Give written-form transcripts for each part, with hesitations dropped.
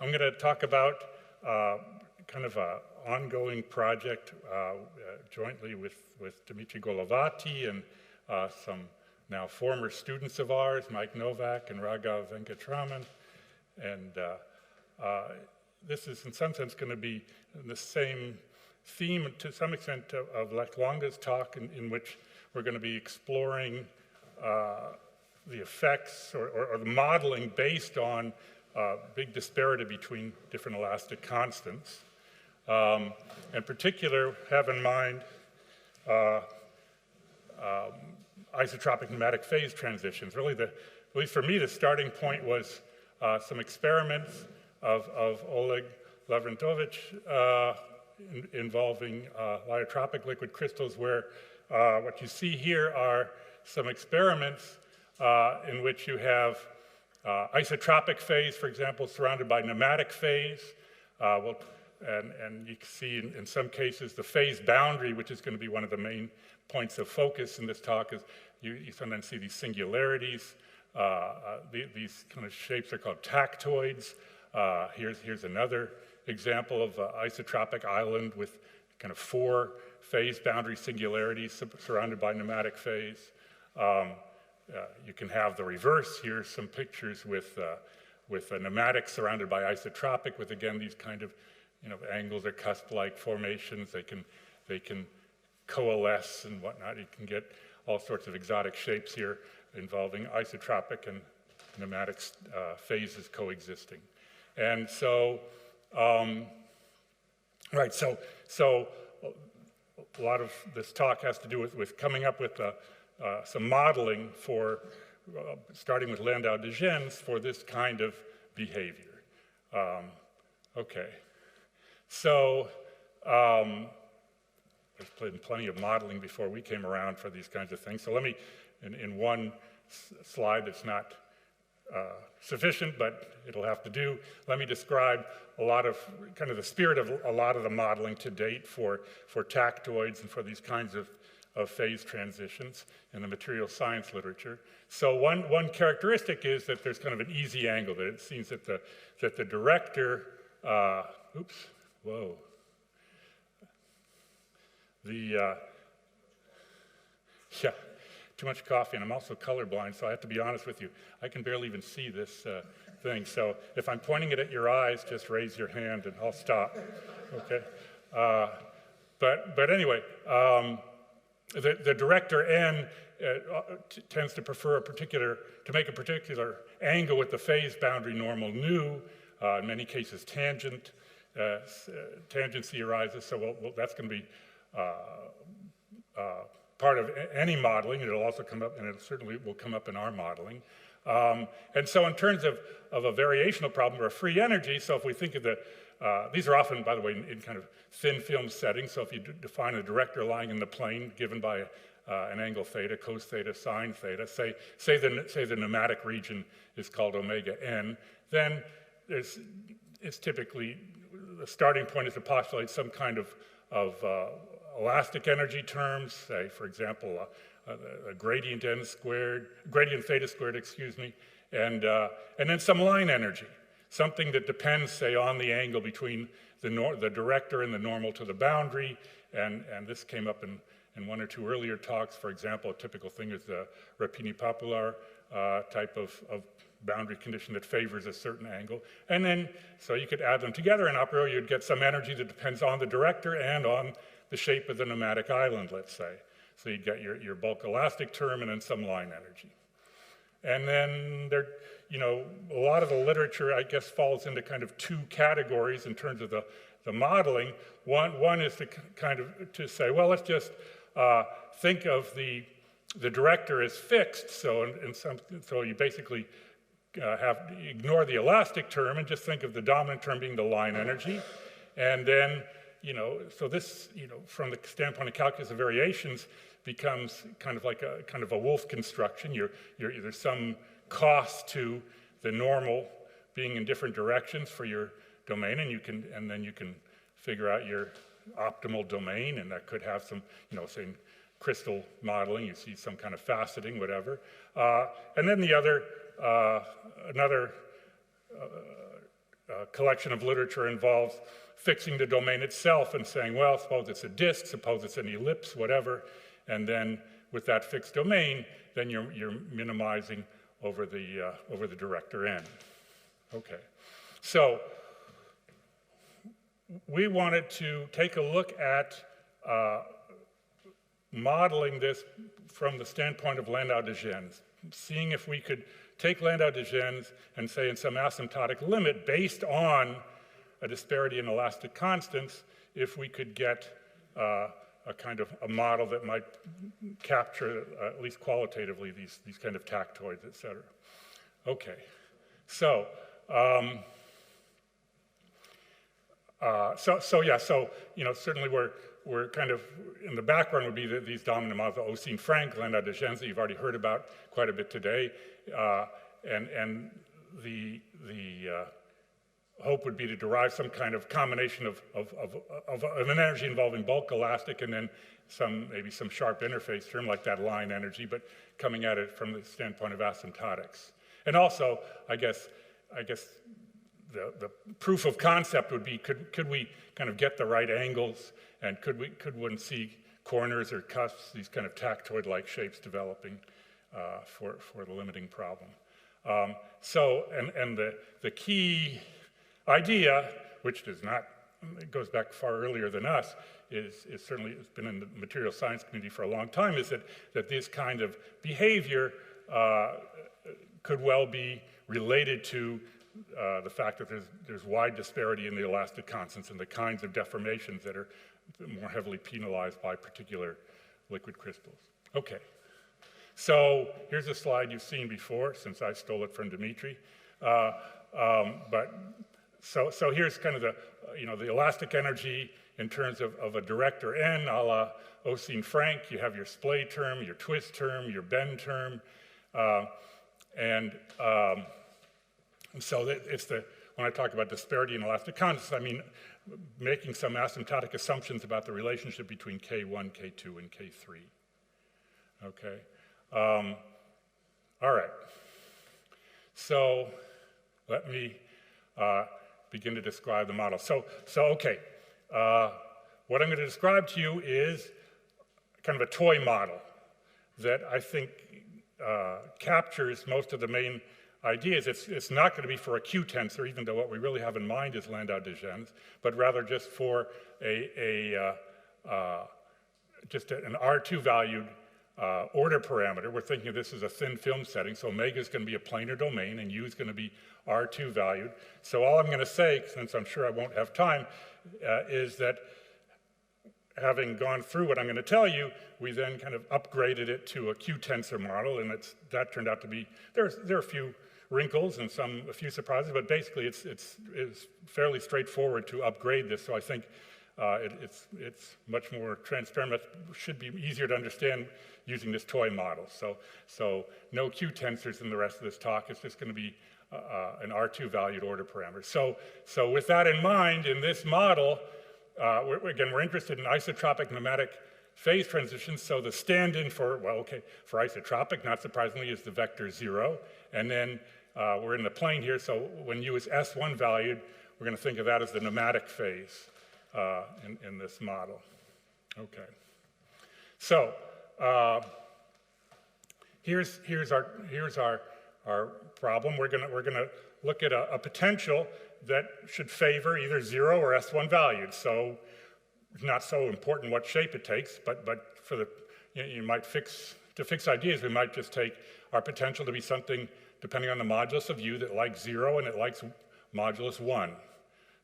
I'm going to talk about kind of an ongoing project jointly with Dimitri Golovati and some now former students of ours, Mike Novak and Raghav Venkatraman. And this is in some sense going to be the same theme to some extent of Lech Lange's talk, in which we're going to be exploring the effects or the modeling based on big disparity between different elastic constants. In particular, have in mind isotropic nematic phase transitions. Really, at least for me, the starting point was some experiments of Oleg Lavrentovich involving lyotropic liquid crystals, where what you see here are some experiments in which you have isotropic phase, for example, surrounded by nematic phase. And you can see in some cases the phase boundary, which is going to be one of the main points of focus in this talk, is you sometimes see these singularities. These kind of shapes are called tactoids. Here's another example of isotropic island with kind of 4 phase boundary singularities surrounded by nematic phase. You can have the reverse. Here's some pictures with a nematic surrounded by isotropic, with again these kind of angles or cusp-like formations. They can coalesce and whatnot. You can get all sorts of exotic shapes here involving isotropic and nematic phases coexisting. And so, so a lot of this talk has to do with coming up with some modeling for, starting with Landau-de Gennes, for this kind of behavior. Okay, so there's been plenty of modeling before we came around for these kinds of things. So let me, in one slide that's not sufficient, but it'll have to do, let me describe a lot of, kind of the spirit of a lot of the modeling to date for tactoids and for these kinds of phase transitions in the material science literature. So one characteristic is that there's kind of an easy angle, that it seems that the director, oops, whoa. Yeah, too much coffee, and I'm also colorblind, so I have to be honest with you. I can barely even see this thing, so if I'm pointing it at your eyes, just raise your hand and I'll stop, okay? But anyway, the director N tends to prefer to make a particular angle with the phase boundary normal nu, in many cases tangent. Tangency arises, so that's going to be part of any modeling. It'll also come up, and it certainly will come up in our modeling. And so in terms of a variational problem or a free energy, so if we think of these are often, by the way, in kind of thin film settings, so if you define a director lying in the plane given by an angle theta, cos theta, sine theta, say the nematic region is called omega n, then it's typically, the starting point is to postulate some kind of elastic energy terms, say, for example, a gradient n squared, gradient theta squared, excuse me, and then some line energy, something that depends, say, on the angle between the director and the normal to the boundary, and this came up in one or two earlier talks. For example, a typical thing is the Rapini-Popular type of boundary condition that favors a certain angle. And then, so you could add them together, and a priori you'd get some energy that depends on the director and on the shape of the nematic island, let's say. So you'd get your bulk elastic term and then some line energy. And then a lot of the literature, I guess, falls into kind of 2 categories in terms of the modeling. One is to say, well, let's just think of the director as fixed. So so you basically ignore the elastic term and just think of the dominant term being the line energy. And then, so this, from the standpoint of calculus of variations, becomes kind of like a Wolf construction. There's some cost to the normal being in different directions for your domain, and then you can figure out your optimal domain, and that could have some, say in crystal modeling, you see some kind of faceting, whatever. And then the other, another collection of literature involves fixing the domain itself and saying, well, suppose it's a disk, suppose it's an ellipse, whatever, and then with that fixed domain, then you're minimizing over the director n. Okay, so we wanted to take a look at modeling this from the standpoint of Landau-Digennes, seeing if we could take Landau-Digennes and say in some asymptotic limit based on a disparity in elastic constants, if we could get a kind of a model that might capture, at least qualitatively, these kind of tactoids, et cetera. Okay, so, certainly we're kind of, in the background would be these dominant models, Oseen-Frank, Landau-Digennes, that you've already heard about quite a bit today, and the hope would be to derive some kind of combination of an energy involving bulk elastic and then maybe some sharp interface term like that line energy, but coming at it from the standpoint of asymptotics. And also, I guess the proof of concept would be, could we kind of get the right angles, and could one see corners or cusps, these kind of tactoid-like shapes developing for the limiting problem. The key idea, which does not, it goes back far earlier than us, is certainly, it's been in the material science community for a long time, is that this kind of behavior could well be related to the fact that there's wide disparity in the elastic constants and the kinds of deformations that are more heavily penalized by particular liquid crystals. Okay, so here's a slide you've seen before, since I stole it from Dimitri. So here's kind of the elastic energy in terms of a director n, a la Oseen-Frank. You have your splay term, your twist term, your bend term, so when I talk about disparity in elastic constants, I mean making some asymptotic assumptions about the relationship between K1, K2, and K3. Okay. All right. So let me begin to describe the model. Okay. What I'm going to describe to you is kind of a toy model that I think captures most of the main ideas. It's not going to be for a Q tensor, even though what we really have in mind is Landau-Digennes, but rather just for just an R2 valued order parameter. We're thinking of this as a thin film setting, so omega is going to be a planar domain and U is going to be R2 valued. So all I'm going to say, since I'm sure I won't have time, is that having gone through what I'm going to tell you, we then kind of upgraded it to a Q tensor model, and that turned out to be, there are a few wrinkles and a few surprises, but basically it's fairly straightforward to upgrade this. So I think it's much more transparent. It should be easier to understand using this toy model. So no Q tensors in the rest of this talk. It's just going to be an R2 valued order parameter. So with that in mind, in this model, we're interested in isotropic nematic phase transitions. So the stand-in for isotropic, not surprisingly, is the vector 0. And then we're in the plane here, so when U is S1 valued, we're going to think of that as the nematic phase in this model. Okay. So here's our problem. We're going to look at a potential that should favor either 0 or S1 valued. So it's not so important what shape it takes, but for you might fix ideas, we might just take our potential to be something depending on the modulus of U that likes 0 and it likes modulus 1.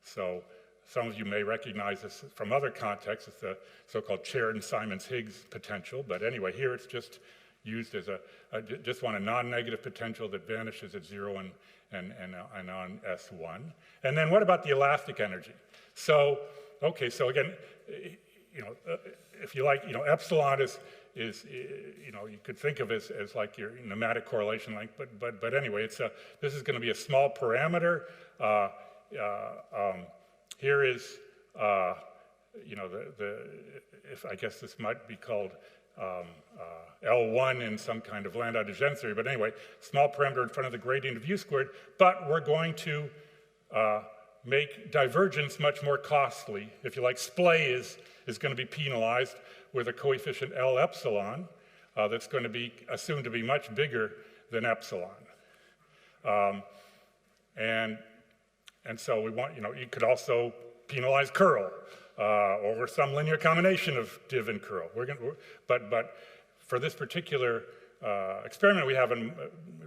So some of you may recognize this from other contexts. It's the so-called Sheridan-Simons-Higgs potential. But anyway, here it's just used as just want a non-negative potential that vanishes at 0 and on S1. And then what about the elastic energy? So, okay, so again, if you like, epsilon is you could think of as like your nematic correlation length, but anyway, this is going to be a small parameter. Here is, if I guess this might be called L1 in some kind of Landau-Digennes theory, but anyway, small parameter in front of the gradient of U squared, but we're going to make divergence much more costly. If you like, splay is going to be penalized with a coefficient L epsilon that's going to be assumed to be much bigger than epsilon. And so we want, you could also penalize curl or some linear combination of div and curl. But for this particular experiment we have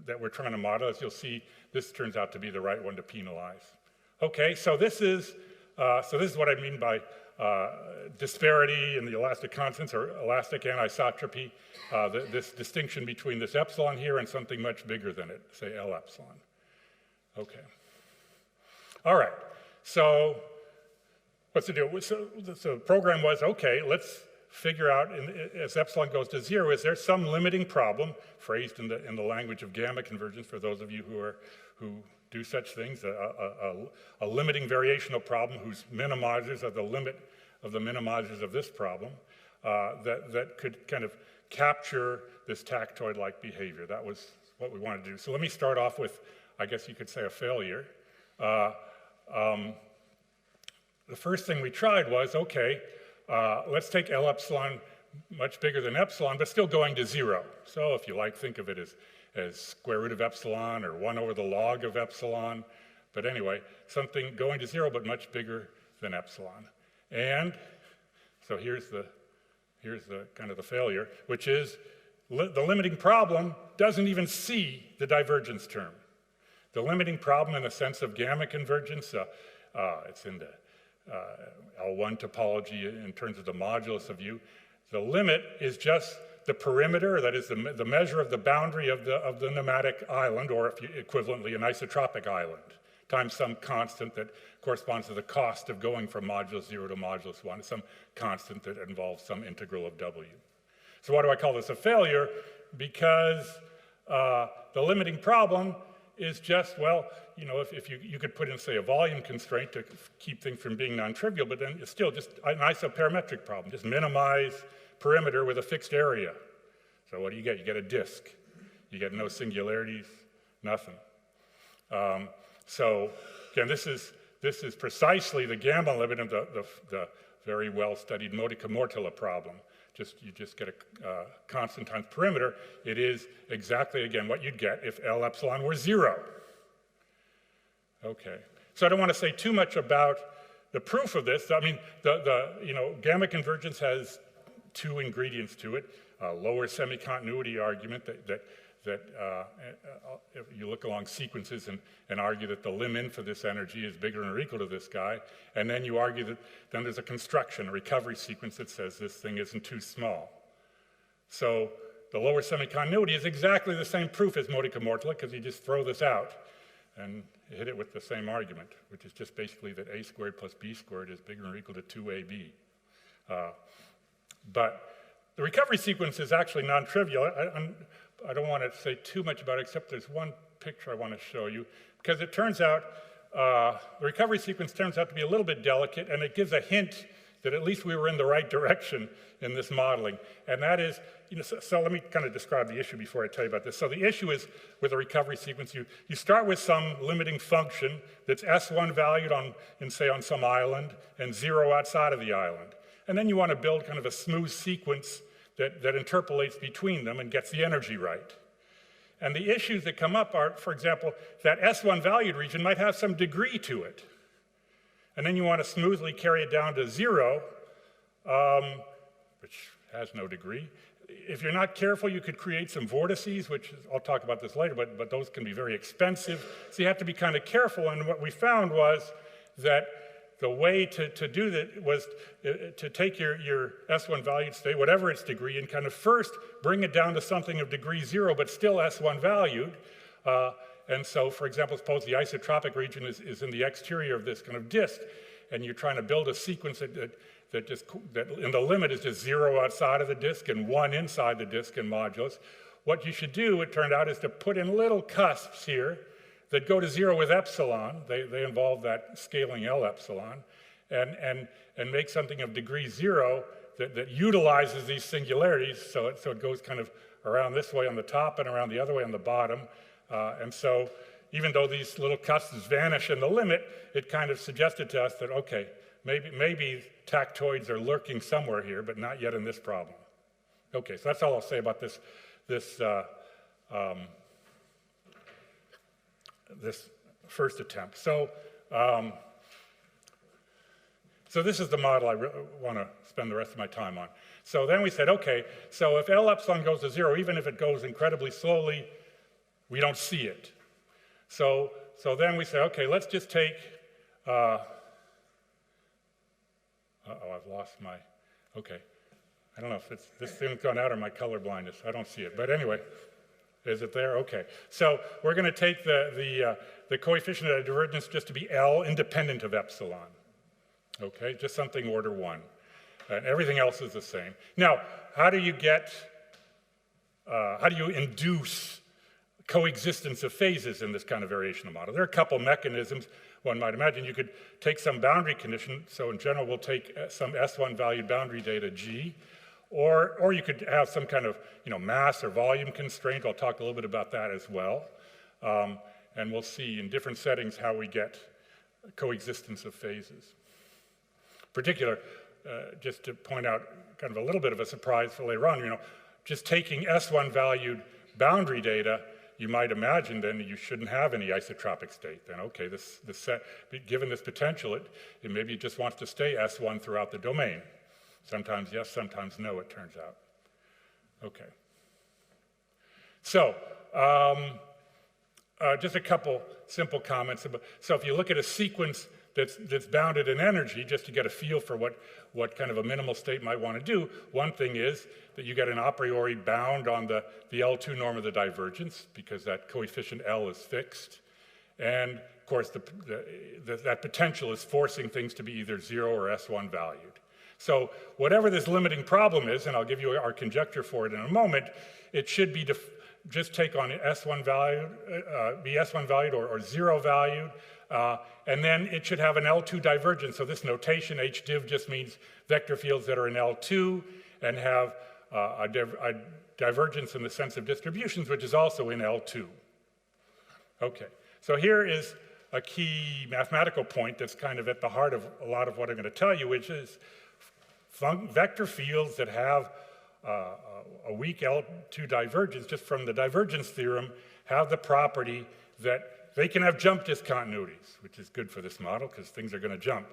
that we're trying to model, as you'll see, this turns out to be the right one to penalize. Okay, so this is what I mean by disparity in the elastic constants, or elastic anisotropy, this distinction between this epsilon here and something much bigger than it, say L epsilon. Okay. All right, so what's the deal? So the program was, okay, let's figure out, as epsilon goes to 0, is there some limiting problem, phrased in the language of gamma convergence for those of you who do such things, a limiting variational problem whose minimizers are the limit of the minimizers of this problem, that could kind of capture this tactoid-like behavior. That was what we wanted to do. So let me start off with, I guess you could say, a failure. The first thing we tried was, okay, let's take L epsilon much bigger than epsilon, but still going to 0. So if you like, think of it as square root of epsilon or 1 over the log of epsilon. But anyway, something going to 0 but much bigger than epsilon. And so here's the kind of the failure, which is the limiting problem doesn't even see the divergence term. The limiting problem in the sense of gamma convergence, it's in the L1 topology in terms of the modulus of U. The limit is just the perimeter, that is the measure of the boundary of the nematic island, or if you, equivalently an isotropic island, times some constant that corresponds to the cost of going from modulus 0 to modulus 1, some constant that involves some integral of W. So why do I call this a failure? Because the limiting problem is just, well, if you could put in, say, a volume constraint to keep things from being non-trivial, but then it's still just an isoparametric problem. Just minimize perimeter with a fixed area. So what do? You get a disk. You get no singularities, nothing. So again, this is precisely the gamma limit of the very well-studied modica mortilla problem. You just get a constant times perimeter. It is exactly, again, what you'd get if L epsilon were 0. Okay, so I don't want to say too much about the proof of this. I mean, gamma convergence has 2 ingredients to it. A lower semi-continuity argument that if you look along sequences and argue that the lim-in for this energy is bigger than or equal to this guy, and then you argue that then there's a construction, a recovery sequence that says this thing isn't too small. So the lower semi-continuity is exactly the same proof as modica mortilla, because you just throw this out and hit it with the same argument, which is just basically that a squared plus b squared is bigger than or equal to 2ab. But the recovery sequence is actually non-trivial. I don't want to say too much about it, except there's one picture I want to show you, because it turns out, the recovery sequence turns out to be a little bit delicate, and it gives a hint that at least we were in the right direction in this modeling. And that is, so let me kind of describe the issue before I tell you about this. So the issue is, with a recovery sequence, you start with some limiting function that's S1 valued on some island, and 0 outside of the island. And then you want to build kind of a smooth sequence that interpolates between them and gets the energy right. And the issues that come up are, for example, that S1 valued region might have some degree to it. And then you want to smoothly carry it down to 0, which has no degree. If you're not careful, you could create some vortices, which I'll talk about this later, but those can be very expensive. So you have to be kind of careful. And what we found was that the way to do that was to take your S1 valued state, whatever its degree, and kind of first bring it down to something of degree 0, but still S1 valued. And so, for example, suppose the isotropic region is in the exterior of this kind of disk, and you're trying to build a sequence that in the limit is just 0 outside of the disk and 1 inside the disk in modulus. What you should do, it turned out, is to put in little cusps here that go to 0 with epsilon. They involve that scaling L epsilon, and make something of degree 0 that utilizes these singularities, so it goes kind of around this way on the top and around the other way on the bottom. And so even though these little cuts vanish in the limit, it kind of suggested to us that, okay, maybe tactoids are lurking somewhere here, but not yet in this problem. Okay, so that's all I'll say about this first attempt. So this is the model I want to spend the rest of my time on. So then we said, okay, so if L epsilon goes to 0, even if it goes incredibly slowly, we don't see it. So then we say, okay, let's just take, uh-oh, I've lost my, okay. I don't know if this thing's gone out or my color blindness. I don't see it, but anyway, is it there? Okay. So we're going to take the coefficient of divergence just to be L independent of epsilon. Okay, just something order 1. And everything else is the same. Now, how do you induce coexistence of phases in this kind of variational model? There are a couple mechanisms. One might imagine you could take some boundary condition. So in general, we'll take some S1 valued boundary data G, or you could have some kind of mass or volume constraint. I'll talk a little bit about that as well. And we'll see in different settings how we get coexistence of phases. In particular, just to point out kind of a little bit of a surprise for later on, just taking S1 valued boundary data, you might imagine then you shouldn't have any isotropic state. Then, okay, this set, given this potential, it maybe just wants to stay S1 throughout the domain. Sometimes yes, sometimes no, it turns out. Okay. So, just a couple simple comments. So if you look at a sequence that's bounded in energy, just to get a feel for what kind of a minimal state might want to do, one thing is that you get an a priori bound on the L2 norm of the divergence, because that coefficient L is fixed. And of course, that potential is forcing things to be either 0 or S1 valued. So whatever this limiting problem is, and I'll give you our conjecture for it in a moment, it should be just take on S1 valued, be S1 valued or 0 valued, and then it should have an L2 divergence. So this notation, HDiv, just means vector fields that are in L2 and have a divergence in the sense of distributions, which is also in L2. Okay, so here is a key mathematical point that's kind of at the heart of a lot of what I'm going to tell you, which is vector fields that have a weak L2 divergence, just from the divergence theorem, have the property that they can have jump discontinuities, which is good for this model because things are going to jump.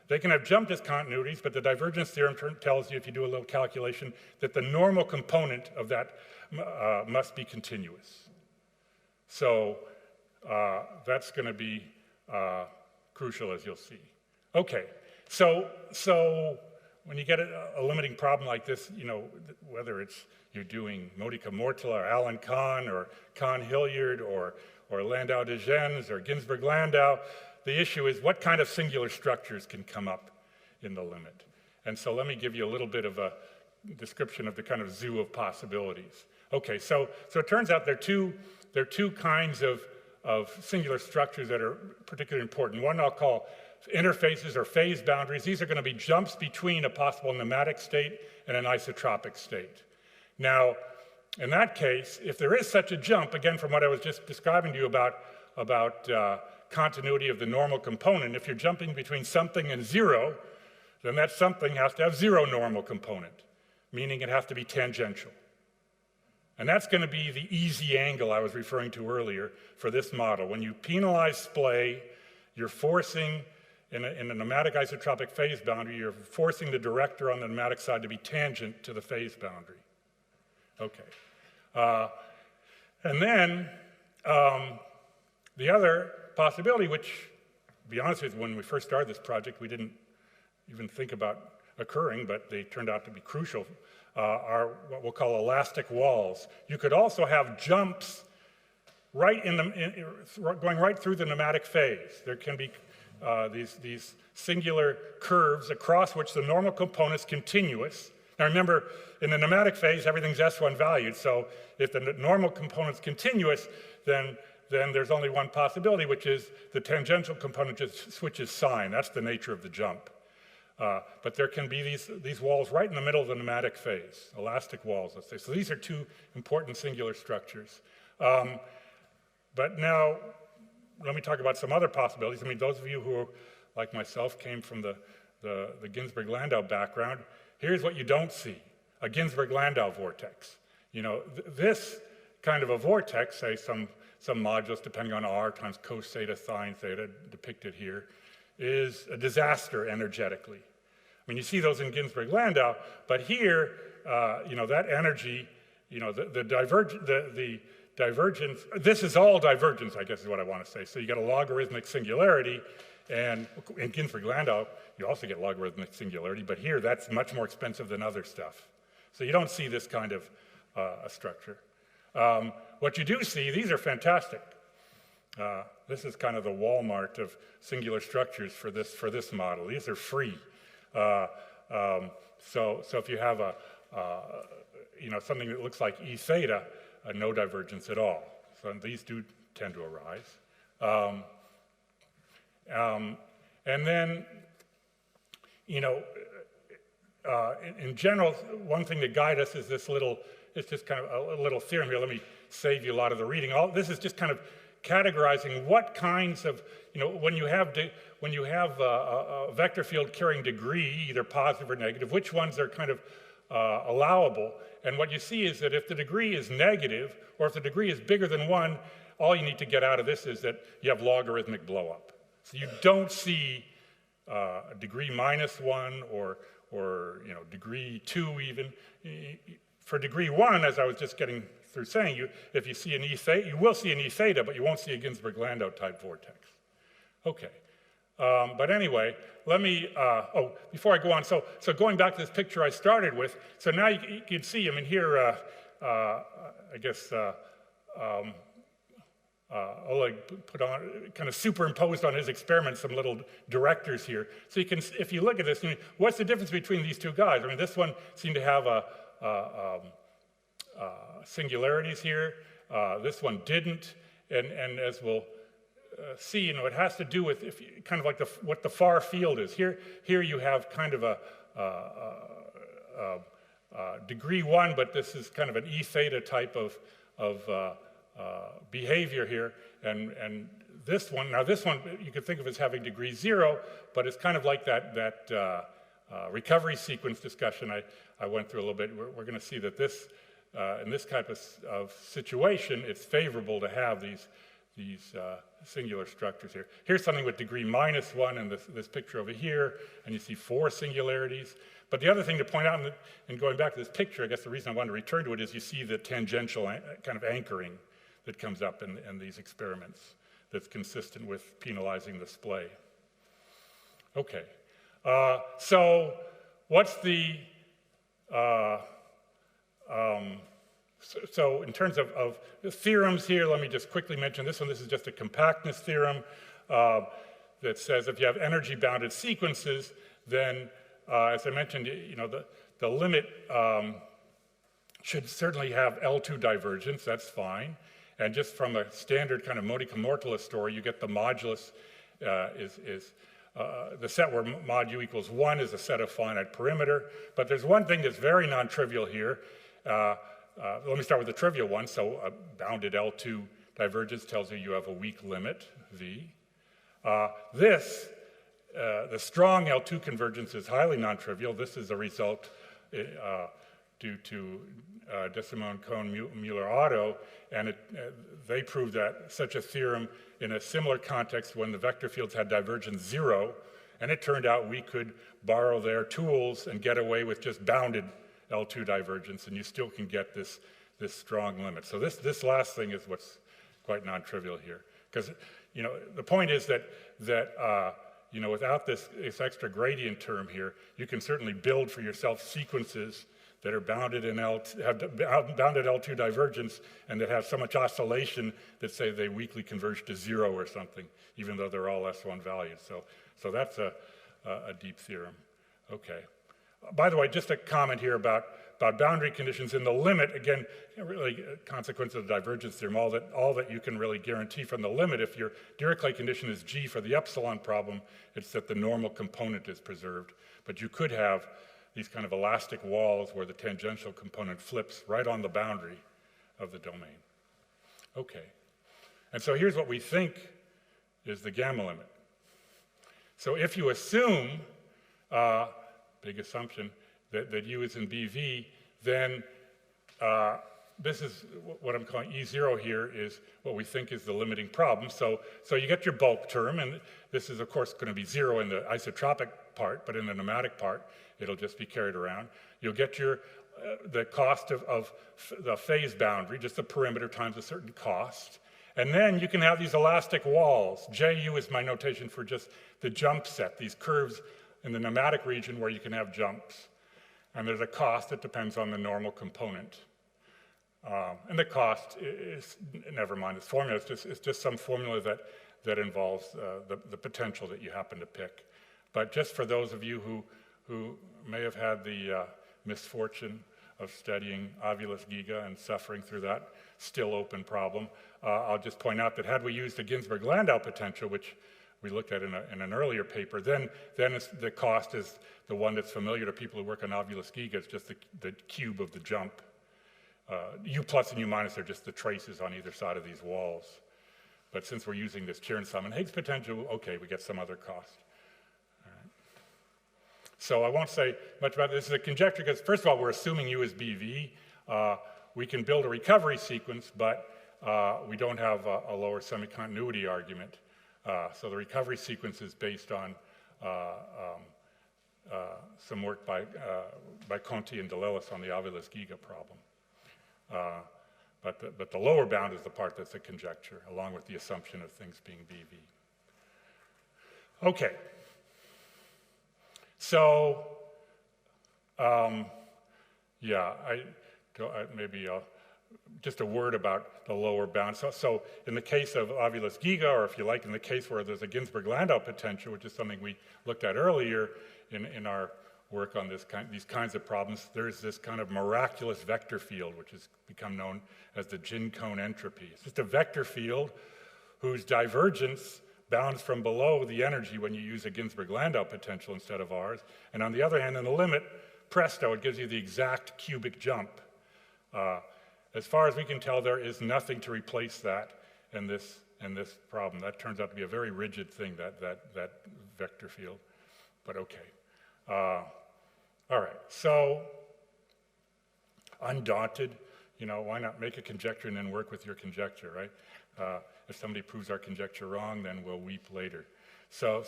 They can have jump discontinuities, but the divergence theorem tells you, if you do a little calculation, that the normal component of that must be continuous. So that's going to be crucial, as you'll see. Okay, so when you get a limiting problem like this, whether it's you're doing Modica Mortala or Alan Kahn or Kahn-Hilliard or Landau-Digens or Ginsburg-Landau, the issue is what kind of singular structures can come up in the limit. And so let me give you a little bit of a description of the kind of zoo of possibilities. Okay, so it turns out there are two kinds of singular structures that are particularly important. One I'll call interfaces or phase boundaries. These are going to be jumps between a possible nematic state and an isotropic state. Now, in that case, if there is such a jump, again, from what I was just describing to you about continuity of the normal component, if you're jumping between something and 0, then that something has to have 0 normal component, meaning it has to be tangential. And that's going to be the easy angle I was referring to earlier for this model. When you penalize splay, you're forcing, in a nematic isotropic phase boundary, you're forcing the director on the nematic side to be tangent to the phase boundary. Okay. And then the other possibility, which, to be honest with you, when we first started this project, we didn't even think about occurring, but they turned out to be crucial, are what we'll call elastic walls. You could also have jumps right going right through the nematic phase. There can be these singular curves across which the normal component is continuous. Now remember, in the nematic phase, everything's S1 valued, so if the normal component's continuous, then there's only one possibility, which is the tangential component just switches sign. That's the nature of the jump. But there can be these walls right in the middle of the nematic phase, elastic walls, let's say. So these are two important singular structures. But now, let me talk about some other possibilities. I mean, those of you who, like myself, came from the Ginsburg-Landau background, here's what you don't see, a Ginsburg-Landau vortex. You know, this kind of a vortex, say some modulus depending on r times cos theta sine theta depicted here, is a disaster energetically. I mean, you see those in Ginsburg-Landau, but here, you know, that energy, you know, the divergence, this is all divergence, I guess is what I want to say. So you get a logarithmic singularity, and in Ginsburg-Landau, you also get logarithmic singularity, but here that's much more expensive than other stuff. So you don't see this kind of a structure. What you do see, these are fantastic. This is kind of the Walmart of singular structures for this model. These are free. So if you have you know, something that looks like E theta, no divergence at all. So these do tend to arise. And then, you know, in general, one thing that guides us is this little, it's just kind of a little theorem here. Let me save you a lot of the reading. This is just kind of categorizing what kinds of, you know, when you have a vector field carrying degree, either positive or negative, which ones are kind of allowable. And what you see is that if the degree is negative, or if the degree is bigger than 1, all you need to get out of this is that you have logarithmic blowup. So you don't see a degree -1 or you know, degree 2 even. For degree 1, as I was just getting through saying, if you see an E theta, you will see an E theta, but you won't see a Ginsburg-Landau type vortex. Okay. But anyway, let me, before I go on, so going back to this picture I started with, so now you can see, I mean, here, I guess, Oleg put on, kind of superimposed on his experiment some little directors here. So you can, if you look at this, I mean, what's the difference between these two guys? I mean, this one seemed to have singularities here. This one didn't, and as we'll see, you know, it has to do with kind of like what the far field is. Here you have kind of a degree 1, but this is kind of an E theta type of behavior here, and this one you could think of as having degree 0, but it's kind of like that recovery sequence discussion I went through a little bit. We're going to see that this in this type of situation, it's favorable to have these singular structures here. Here's something with degree -1 in this picture over here, and you see 4 singularities. But the other thing to point out, in going back to this picture, I guess the reason I wanted to return to it is you see the tangential kind of anchoring that comes up in these experiments that's consistent with penalizing the splay. Okay, so what's the, so in terms of the theorems here, let me just quickly mention this one. This is just a compactness theorem that says if you have energy-bounded sequences, then, as I mentioned, you know, the limit should certainly have L2 divergence. That's fine. And just from a standard kind of modicum mortalis story, you get the modulus the set where mod u equals 1 is a set of finite perimeter. But there's one thing that's very non-trivial here. Let me start with the trivial one. So a bounded L2 divergence tells you you have a weak limit, V. The strong L2 convergence is highly non-trivial. This is a result due to DeSimone, Cohn, Mueller-Otto, and they proved that such a theorem in a similar context when the vector fields had divergence 0, and it turned out we could borrow their tools and get away with just bounded L2 divergence, and you still can get this strong limit. So this last thing is what's quite non-trivial here, because you know the point is that you know, without this extra gradient term here, you can certainly build for yourself sequences that are bounded in have bounded L2 divergence and that have so much oscillation that say they weakly converge to 0 or something, even though they're all S1 values. So that's a deep theorem. Okay. By the way, just a comment here about boundary conditions in the limit. Again, really a consequence of the divergence theorem. All that you can really guarantee from the limit, if your Dirichlet condition is G for the epsilon problem, it's that the normal component is preserved. But you could have these kind of elastic walls where the tangential component flips right on the boundary of the domain. Okay. And so here's what we think is the gamma limit. So if you assume, big assumption, that U is in BV, then this is what I'm calling E0 here is what we think is the limiting problem. So you get your bulk term, and this is of course going to be 0 in the isotropic part, but in the nematic part, it'll just be carried around. You'll get your the cost of the phase boundary, just the perimeter times a certain cost. And then you can have these elastic walls. JU is my notation for just the jump set, these curves in the nematic region where you can have jumps. And there's a cost that depends on the normal component. And the cost is, never mind this formula, it's just some formula that involves the potential that you happen to pick. But just for those of you who may have had the misfortune of studying Aviles Giga and suffering through that still open problem, I'll just point out that had we used the Ginzburg-Landau potential, which we looked at in an earlier paper, then the cost is the one that's familiar to people who work on Aviles Giga. It's just the cube of the jump. U plus and U minus are just the traces on either side of these walls. But since we're using this Chern-Simon-Higgs potential, okay, we get some other cost. All right. So I won't say much about this. This is a conjecture because, first of all, we're assuming U is BV. We can build a recovery sequence, but we don't have a lower semi-continuity argument. So the recovery sequence is based on some work by Conti and Delelis on the Aviles Giga problem. But the lower bound is the part that's a conjecture, along with the assumption of things being BV. Okay. So, yeah, maybe just a word about the lower bound. So in the case of Aviles Giga, or if you like, in the case where there's a Ginzburg-Landau potential, which is something we looked at earlier in our work on these kinds of problems, there's this kind of miraculous vector field, which has become known as the Gincone entropy. It's just a vector field whose divergence bounds from below the energy when you use a Ginzburg-Landau potential instead of ours. And on the other hand, in the limit, presto, it gives you the exact cubic jump. As far as we can tell, there is nothing to replace that in this problem. That turns out to be a very rigid thing, that vector field, but okay. All right, so undaunted, why not make a conjecture and then work with your conjecture, right? If somebody proves our conjecture wrong, then we'll weep later. So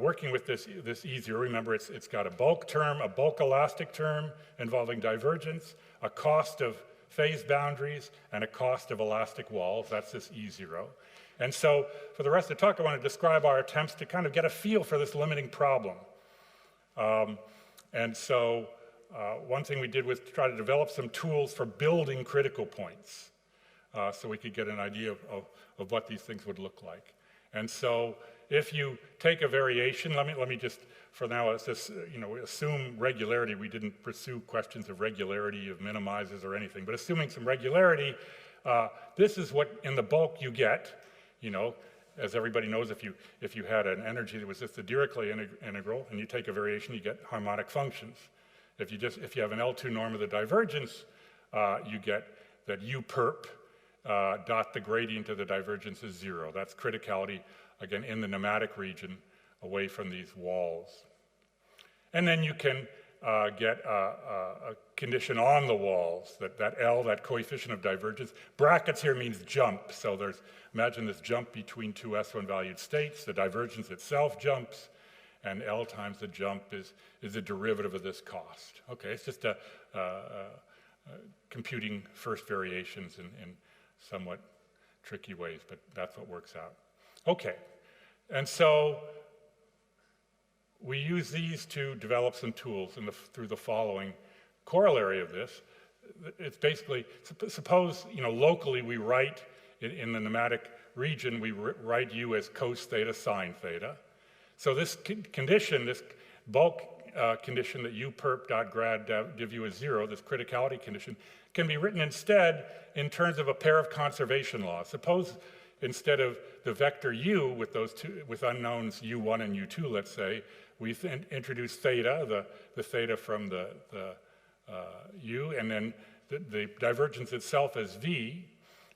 working with this E0, remember it's got a bulk term, a bulk elastic term involving divergence, a cost of phase boundaries, and a cost of elastic walls. That's this E0. And so for the rest of the talk, I want to describe our attempts to kind of get a feel for this limiting problem. And so one thing we did was to try to develop some tools for building critical points so we could get an idea of what these things would look like. And so if you take a variation, let me just, for now, assume regularity. We didn't pursue questions of regularity, of minimizes or anything, but assuming some regularity, this is what in the bulk you get. As everybody knows, if you had an energy that was just the Dirichlet integral and you take a variation, you get harmonic functions. If you have an L2 norm of the divergence, you get that U perp dot the gradient of the divergence is 0. That's criticality, again, in the nematic region away from these walls. And then you can get a condition on the walls, that L, that coefficient of divergence. Brackets here means jump, so imagine this jump between two S1 valued states. The divergence itself jumps, and L times the jump is a derivative of this cost. Okay, it's just computing first variations in somewhat tricky ways, but that's what works out. Okay, and so we use these to develop some tools through the following corollary of this. It's basically, suppose, locally we write in the nematic region, we write U as cos theta sine theta. So this condition, this bulk condition that U perp dot grad div U is 0, this criticality condition, can be written instead in terms of a pair of conservation laws. Suppose instead of the vector U with unknowns U1 and U2, let's say, we introduce theta, the theta from the U, and then the divergence itself as V,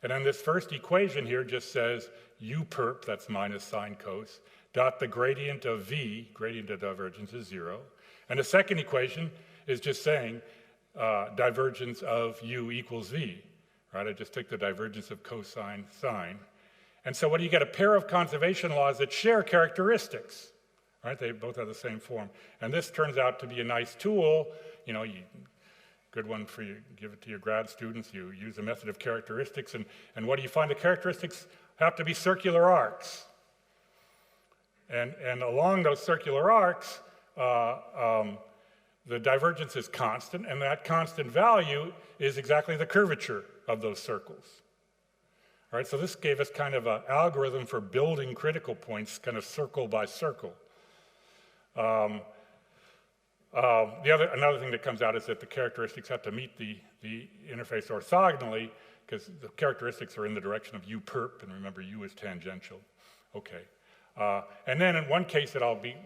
And then this first equation here just says u perp, that's minus sine cos, dot the gradient of v, gradient of divergence is 0. And the second equation is just saying divergence of u equals v, right? I just took the divergence of cosine sine. And so what do you get? A pair of conservation laws that share characteristics, right? They both have the same form. And this turns out to be a nice tool. You know, good one for you, give it to your grad students. You use the method of characteristics, and what do you find? The characteristics have to be circular arcs. And along those circular arcs, the divergence is constant, and that constant value is exactly the curvature of those circles. All right, so this gave us kind of an algorithm for building critical points, kind of circle by circle. Another thing that comes out is that the characteristics have to meet the interface orthogonally, because the characteristics are in the direction of u perp, and remember u is tangential. Okay. And then in one case that I'll be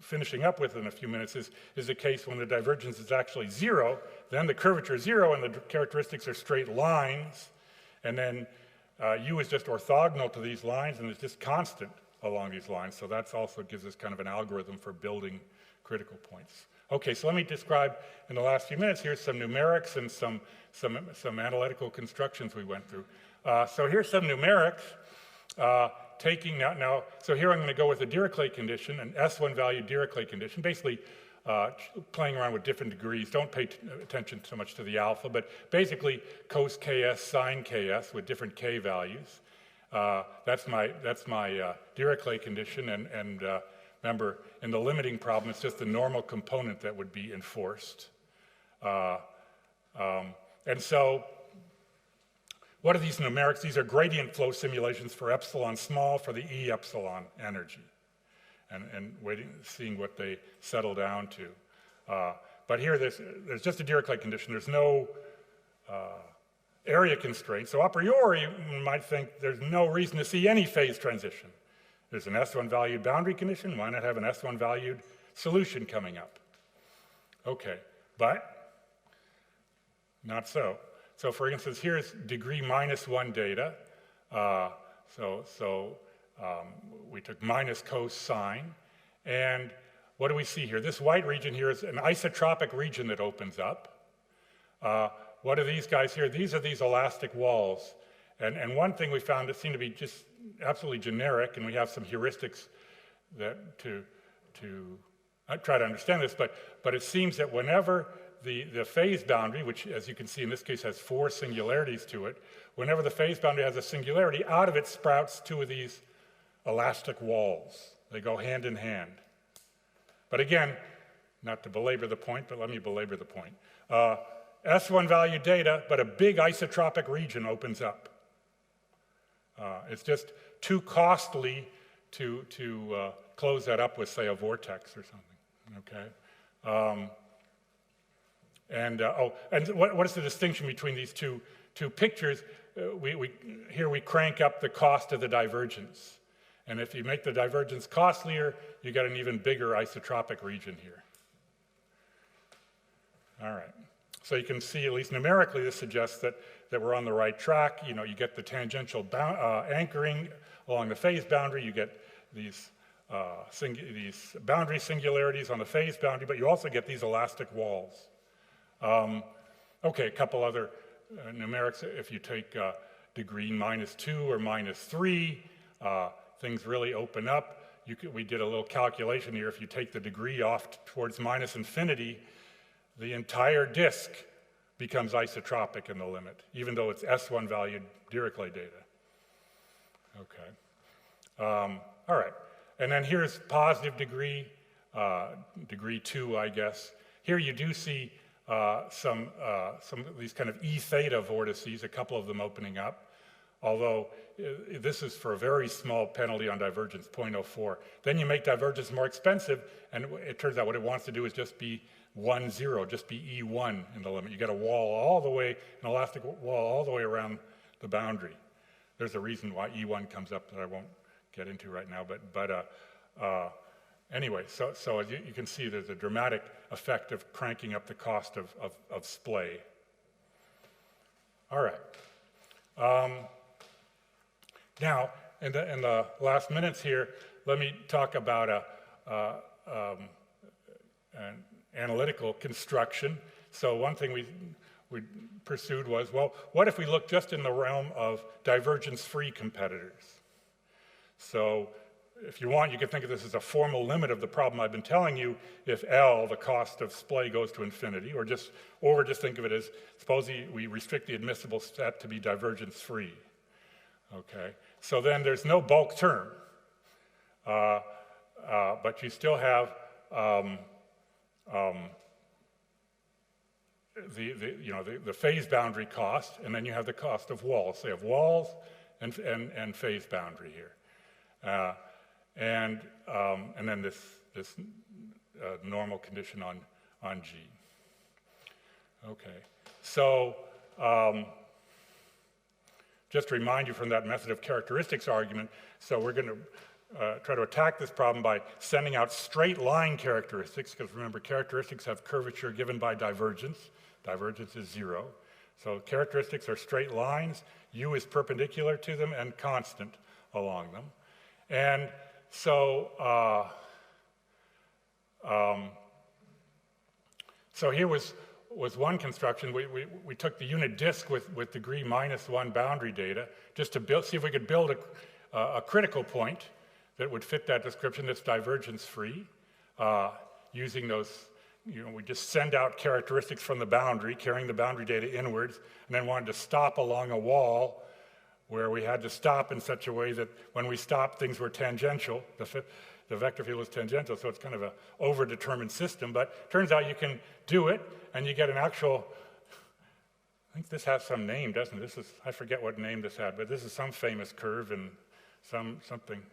finishing up with in a few minutes is the case when the divergence is actually 0, then the curvature is 0 and the characteristics are straight lines, and then u is just orthogonal to these lines and it's just constant along these lines. So that also gives us kind of an algorithm for building critical points. Okay, so let me describe in the last few minutes here some numerics and some analytical constructions we went through. So here's some numerics. So here I'm going to go with a Dirichlet condition, an S1 value Dirichlet condition, basically playing around with different degrees. Don't pay attention so much to the alpha, but basically cos ks, sine ks with different k values. That's my Dirichlet condition, and remember, in the limiting problem, it's just the normal component that would be enforced. And so, what are these numerics? These are gradient flow simulations for epsilon small for the E epsilon energy, and seeing what they settle down to. But here, there's just a Dirichlet condition. There's no area constraint. So a priori, you might think there's no reason to see any phase transition. There's an S1 valued boundary condition. Why not have an S1 valued solution coming up? Okay, but not so. So for instance, here's degree -1 data. We took minus cos sine. And what do we see here? This white region here is an isotropic region that opens up. What are these guys here? These are these elastic walls. And one thing we found that seemed to be just absolutely generic, and we have some heuristics that to try to understand this, but it seems that whenever the phase boundary, which as you can see in this case has 4 singularities to it, whenever the phase boundary has a singularity, out of it sprouts 2 of these elastic walls. They go hand in hand. But again, not to belabor the point, but let me belabor the point. S1 value data, but a big isotropic region opens up. It's just too costly to close that up with, say, a vortex or something, okay? And what is the distinction between these two pictures? Here we crank up the cost of the divergence. And if you make the divergence costlier, you get an even bigger isotropic region here. All right. So you can see, at least numerically, this suggests that we're on the right track. You know, you get the tangential anchoring along the phase boundary. You get these boundary singularities on the phase boundary, but you also get these elastic walls. Okay, a couple other numerics. If you take degree -2 or -3, things really open up. We did a little calculation here. If you take the degree off towards -infinity, the entire disk becomes isotropic in the limit, even though it's S1 valued Dirichlet data. Okay. All right. And then here's positive degree, degree 2, I guess. Here you do see some of these kind of E theta vortices, a couple of them opening up, although this is for a very small penalty on divergence, 0.04. Then you make divergence more expensive, and it turns out what it wants to do is just be 1, 0, just be E1 in the limit. You get a wall all the way, an elastic wall all the way around the boundary. There's a reason why E1 comes up that I won't get into right now, but anyway, so as you can see, there's a dramatic effect of cranking up the cost of splay. All right. Now, in the last minutes here, let me talk about an analytical construction. So one thing we pursued was, well, what if we look just in the realm of divergence-free competitors? So if you want, you could think of this as a formal limit of the problem I've been telling you if L, the cost of splay, goes to infinity, or just think of it as, suppose we restrict the admissible set to be divergence-free. Okay, so then there's no bulk term, but you still have the phase boundary cost, and then you have the cost of walls. So you have walls and phase boundary here, and then this normal condition on G. Okay, so. Just to remind you from that method of characteristics argument, so we're going to try to attack this problem by sending out straight line characteristics, because remember, characteristics have curvature given by divergence. Divergence is 0. So characteristics are straight lines. U is perpendicular to them and constant along them. And so, so here was one construction. We took the unit disk with degree -1 boundary data just to see if we could build a critical point that would fit that description that's divergence-free using those, we just send out characteristics from the boundary, carrying the boundary data inwards, and then wanted to stop along a wall where we had to stop in such a way that when we stopped, things were tangential. The vector field is tangential, so it's kind of an overdetermined system, but turns out you can do it, and you get an actual, I think this has some name, doesn't it? I forget what name this had, but this is some famous curve and something.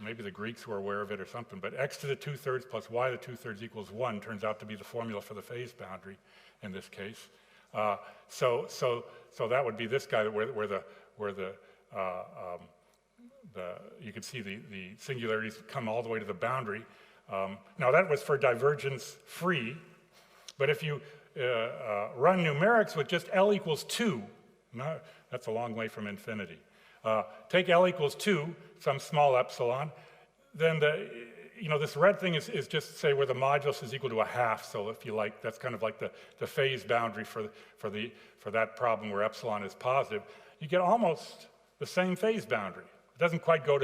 Maybe the Greeks were aware of it or something, but x to the 2/3 plus y to the 2/3 equals 1 turns out to be the formula for the phase boundary in this case. So that would be this guy where you can see the singularities come all the way to the boundary. Now that was for divergence-free, but if you run numerics with just L equals 2, that's a long way from infinity. Take L equals 2, some small epsilon, then this red thing is just say where the modulus is equal to 1/2. So if you like, that's kind of like the phase boundary for that problem where epsilon is positive. You get almost the same phase boundary. It doesn't quite go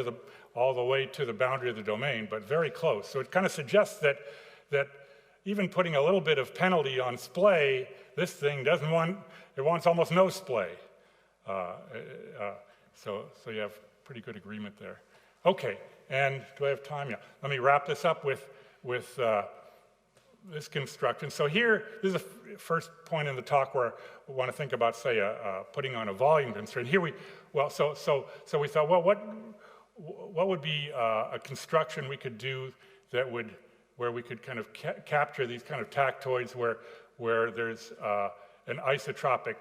all the way to the boundary of the domain, but very close. So it kind of suggests that even putting a little bit of penalty on splay, this thing it wants almost no splay. So you have pretty good agreement there. Okay, and do I have time? Yeah. Let me wrap this up with this construction. So here, this is the first point in the talk where we want to think about, say, putting on a volume constraint. Here we thought, well, what would be a construction we could do where we could kind of capture these kind of tactoids where there's an isotropic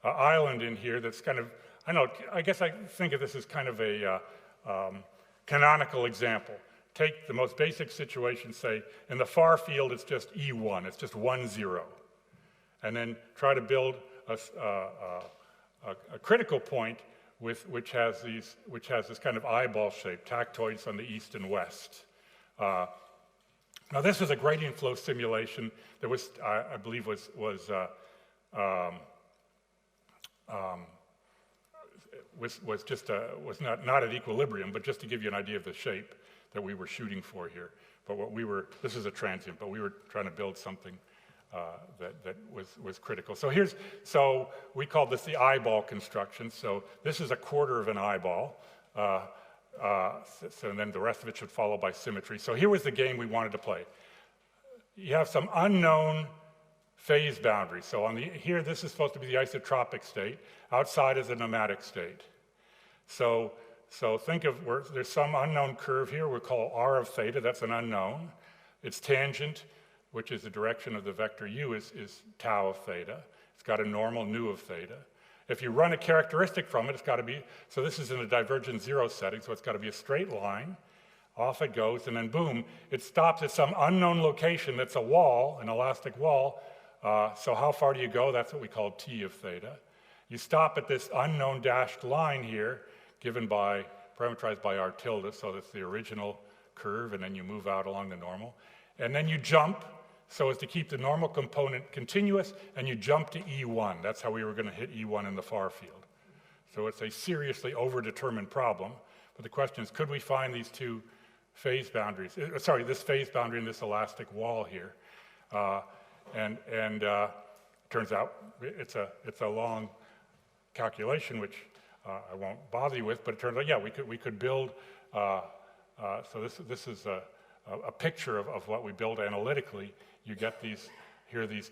island in here that's kind of, I guess I think of this as kind of a canonical example. Take the most basic situation, say, in the far field it's just E1, it's just 1, 0. And then try to build a critical point which has this kind of eyeball shape, tactoids on the east and west. Now this is a gradient flow simulation that I believe was not at equilibrium, but just to give you an idea of the shape that we were shooting for here. But this is a transient, but we were trying to build something that was critical. So we called this the eyeball construction. So this is a quarter of an eyeball. And then the rest of it should follow by symmetry. So here was the game we wanted to play. You have some unknown phase boundary. So here, this is supposed to be the isotropic state. Outside is the nematic state. So think of there's some unknown curve here we call r of theta. That's an unknown. Its tangent, which is the direction of the vector u, is tau of theta. It's got a normal nu of theta. If you run a characteristic from it, it's got to be, so this is in a divergent 0 setting, so it's got to be a straight line. Off it goes, and then boom, it stops at some unknown location that's a wall, an elastic wall, So how far do you go? That's what we call T of theta. You stop at this unknown dashed line here, parameterized by R tilde, so that's the original curve, and then you move out along the normal. And then you jump so as to keep the normal component continuous, and you jump to E1. That's how we were going to hit E1 in the far field. So it's a seriously overdetermined problem. But the question is, could we find these two phase boundaries? This phase boundary and this elastic wall here. Turns out it's a long calculation, which I won't bother you with, but it turns out, yeah, we could build. So this is a picture of what we build analytically. You get these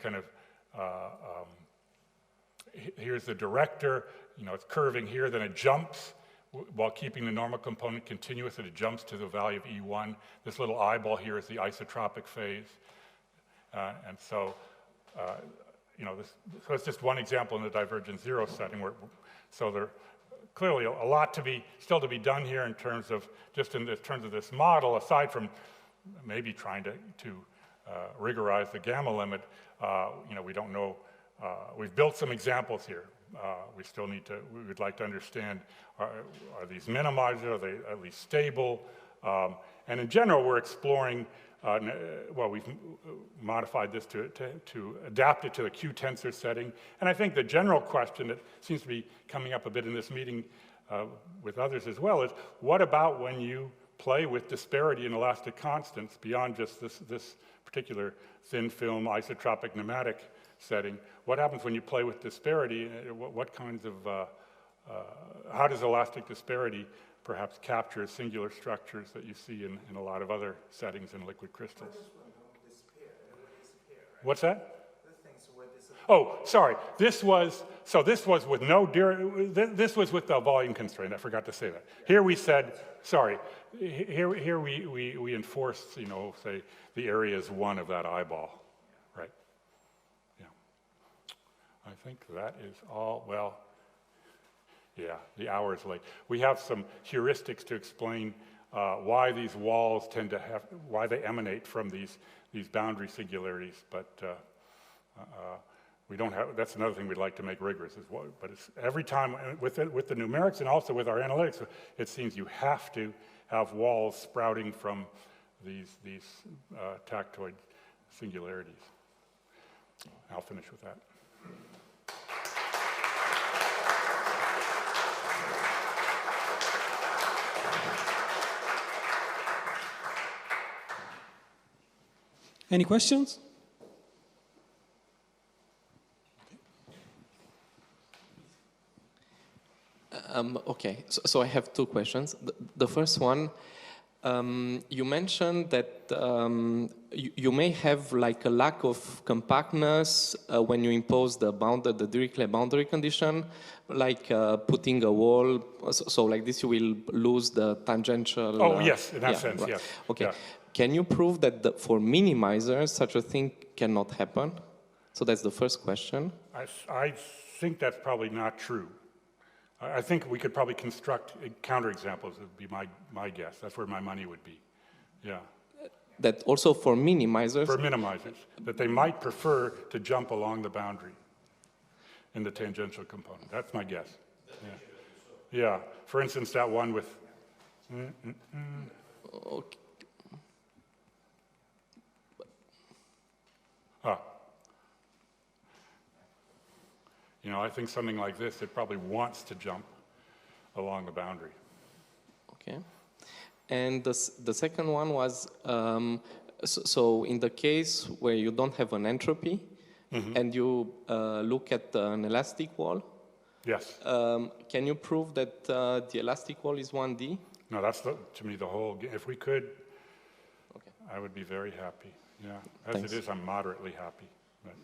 kind of. Here's the director. It's curving here, then it jumps while keeping the normal component continuous, and it jumps to the value of E1. This little eyeball here is the isotropic phase, so it's just one example in the divergence zero setting. So there clearly a lot still to be done here in terms of this model, aside from maybe trying to rigorize the gamma limit. We don't know. We've built some examples here. We would like to understand, are these minimizers, are they at least stable? And in general, we're exploring, we've modified this to adapt it to the Q tensor setting. And I think the general question that seems to be coming up a bit in this meeting with others as well is, what about when you play with disparity in elastic constants beyond just this particular thin film isotropic nematic setting? What happens when you play with disparity? What kinds of, how does elastic disparity perhaps capture singular structures that you see in a lot of other settings in liquid crystals? What's that? Oh, sorry. This was with this was with the volume constraint. I forgot to say that. Here we said, sorry. Here we enforced, say the area is 1 of that eyeball, right? Yeah. I think that is all. Well, yeah, the hour is late. We have some heuristics to explain why these walls why they emanate from these boundary singularities, but we don't have. That's another thing we'd like to make rigorous as well. But it's every time with the numerics and also with our analytics, it seems you have to have walls sprouting from these tactoid singularities. I'll finish with that. Any questions? Okay, so I have 2 questions. The first one, you mentioned that you may have like a lack of compactness when you impose the Dirichlet boundary condition, like putting a wall. So like this, you will lose the tangential. Oh yes, in that sense, right. yes. Okay. Yeah. Can you prove that for minimizers such a thing cannot happen? So that's the first question. I think that's probably not true. I think we could probably construct counterexamples. Would be my guess. That's where my money would be. Yeah. That also for minimizers? For minimizers, that they might prefer to jump along the boundary in the tangential component. That's my guess. Yeah. Yeah. For instance, that one with. Okay. I think something like this, it probably wants to jump along the boundary. Okay. And the second one was, so in the case where you don't have an entropy, and you look at an elastic wall, yes. Can you prove that the elastic wall is 1D? No, that's to me the whole. If we could, okay. I would be very happy. Yeah, as Thanks. it is, I'm moderately happy. But.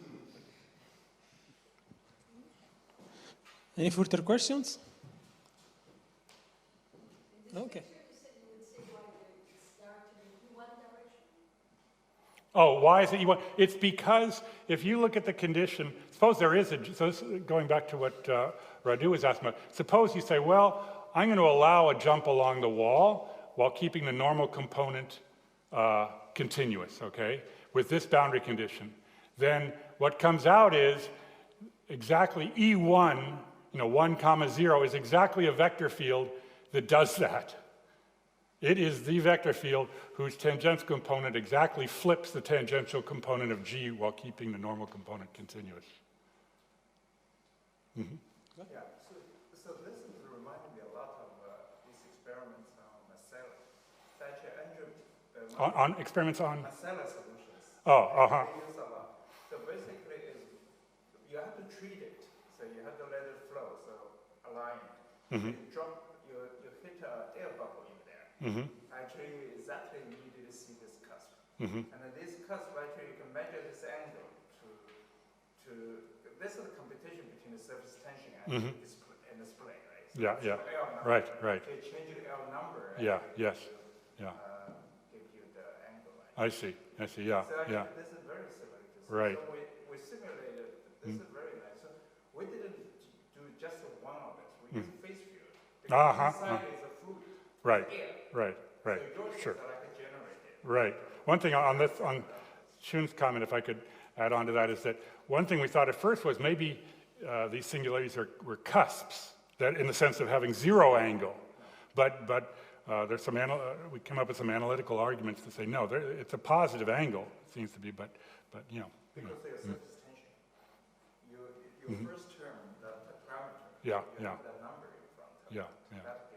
Any further questions? Okay. Oh, why is it E1? It's because if you look at the condition, suppose there is so this, going back to what Radu was asking about, suppose you say, well, I'm going to allow a jump along the wall while keeping the normal component continuous, okay, with this boundary condition. Then what comes out is exactly E1, 1 comma 0 is exactly a vector field that does that. It is the vector field whose tangential component exactly flips the tangential component of G while keeping the normal component continuous. Mm-hmm. Yeah, so this is reminding me a lot of these experiments on Marcellus. On experiments on? Marcellus solutions. Oh, uh-huh. They use a lot. So basically, you have to treat it. So you have to let it flow, so align it. Mm-hmm. You hit an air bubble in there. Mm-hmm. Actually, exactly you need to see this cusp. Mm-hmm. And then this cusp, actually, you can measure this angle this is a competition between the surface tension and Mm-hmm. and the spray, right? So Yeah, yeah. L number. Right, right. They change the L number. Yeah, yes, yeah. Give you the angle. I see, yeah, So actually, yeah. this is very similar to this. Right. So we simulated, this is very nice. So we didn't do just one of it. We used phase field. Because inside is a fluid. Right, It's air. right, right, So yours sure. is like a generated. Right. One thing on Shun's comment, if I could add on to that, is that one thing we thought at first was maybe these singularities were cusps, that in the sense of having zero angle. But there's we came up with some analytical arguments to say, no, it's a positive angle, it seems to be, but you know. Because there's surface tension. Your first term, the parameter, Yeah, you yeah. have that number in front. Yeah, yeah. That